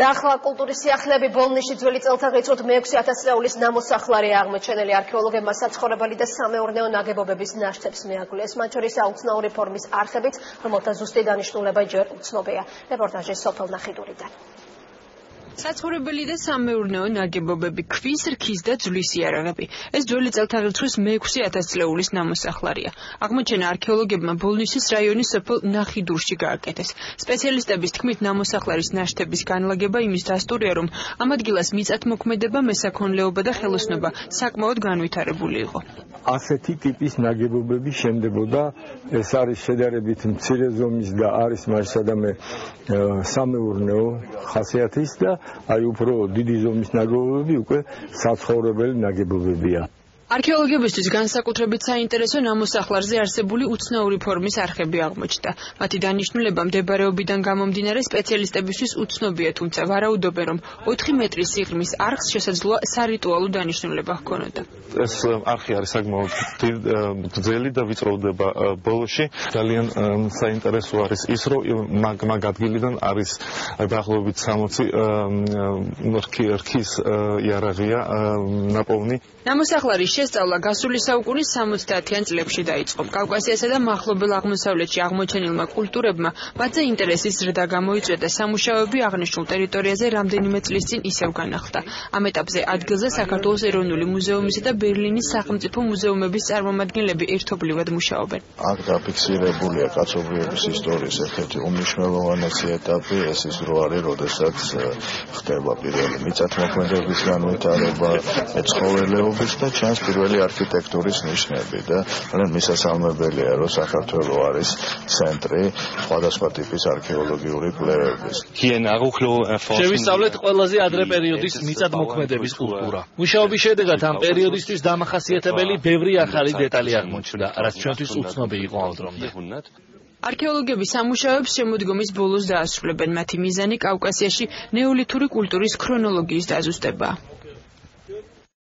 და ახლა კულტურის სიახლეები ბოლნისში ძველი წელთაღრიცხვით მე-6000 წლეულის ნამოსახლარია აღმოჩენილი. არქეოლოგებმა საცხოვრებელი და სამეურნეო ნაგებობების ნაშთებს მიაგვლეს. მათ შორის აუცნაური ფორმის არხებიც, რომელთა ზუსტი დანიშნულება ჯერ უცნობია. რეპორტაჟი სოფელ ნახიდურიდან. საცხოვრებელი და სამეურნეო ნაგებობები, ქვის, რქის და ძვლის იარაღები. ეს ძველი წელთაღრიცხვის მე-6000 წლეულის ნამოსახლარია. აღმოჩენა არქეოლოგებმა ბოლნისის რაიონის სოფელ ნახიდურში გააკეთეს. სპეციალისტების თქმით, ნამოსახლარის ნაშთების განლაგება იმის დასტურია, რომ ამ ადგილას მიწათმოქმედება, მესაქონლეობა და ხელოსნობა საკმაოდ განვითარებული იყო. ასეთი ტიპის ნაგებობები შემდებოდა, ეს არის შედარებით მცირე ზომის და არის მასადამე სამეურნეო ხასიათის და აი უფრო დიდი ზომის ნაგებობები უკვე საცხოვრებელი ნაგებობებია. არქეოლოგებისთვის განსაკუთრებით საინტერესო ნამოსახლარზე არსებული უცნაური ფორმის არხები აღმოჩნდა. მათი დანიშნულება მდებარეობიდან გამომდინარე სპეციალისტებისთვის უცნობია, თუმცა ვარაუდობენ, რომ 4 მეტრის სიღრმის არხს შესაძლოა სარიტუალო დანიშნულება ჰქონოდა. ეს არხი არის საკმაოდ გრძელი და ვიწროვდება ბოლოში. ძალიან საინტერესო არის ის, რომ მაგ ადგილიდან არის დაახლოებით 60 რქის იარაღია ნაპოვნი. ნამოსახლარის შესწავლა გასული საუკუნის 70-იან წლებში დაიწყო. კავკასიასა და მახლობელ აღმოსავლეთში აღმოჩენილმა კულტურებმა მათზე ინტერესის ზრდა გამოიწვია და სამუშაოები აღნიშნულ ტერიტორიაზე რამდენიმე წლის წინ ისევ განახლდა. ამ ეტაპზე ადგილზე საქართველოს ეროვნული მუზეუმისა და ბერლინის სახელმწიფო მუზეუმების წარმომადგენლები ერთობლივად მუშაობენ. აქ დაფიქსირებულია კაცობრიობის ისტორიის ერთ-ერთი უმნიშვნელოვანესი ეტაპი, ეს ის რო არის, როდესაც ხდება პირველი მიწათმოქმედების განვითარება, მეცხოველეობის და ჩანს პირველი არქიტექტურის ნიშნები და მისასალმებელია, რომ საქართველო არის ცენტრი სხვადასხვა ტიპის არქეოლოგიური კვლევების. შევისწავლეთ ყველაზე ადრე პერიოდის მიწათმოქმედების კულტურა. მუშაობის შედეგად ამ პერიოდისთვის დამახასიათებელი ბევრი ახალი დეტალი აღმოჩნდა, რაც ჩვენთვის უცნობი იყო ამ დრომდე. არქეოლოგები სამუშაოებს შემოდგომის ბოლოს დაასრულებენ. მათი მიზანი კავკასიაში ნეოლითური კულტურის ქრონოლოგიის დაზუსტებაა.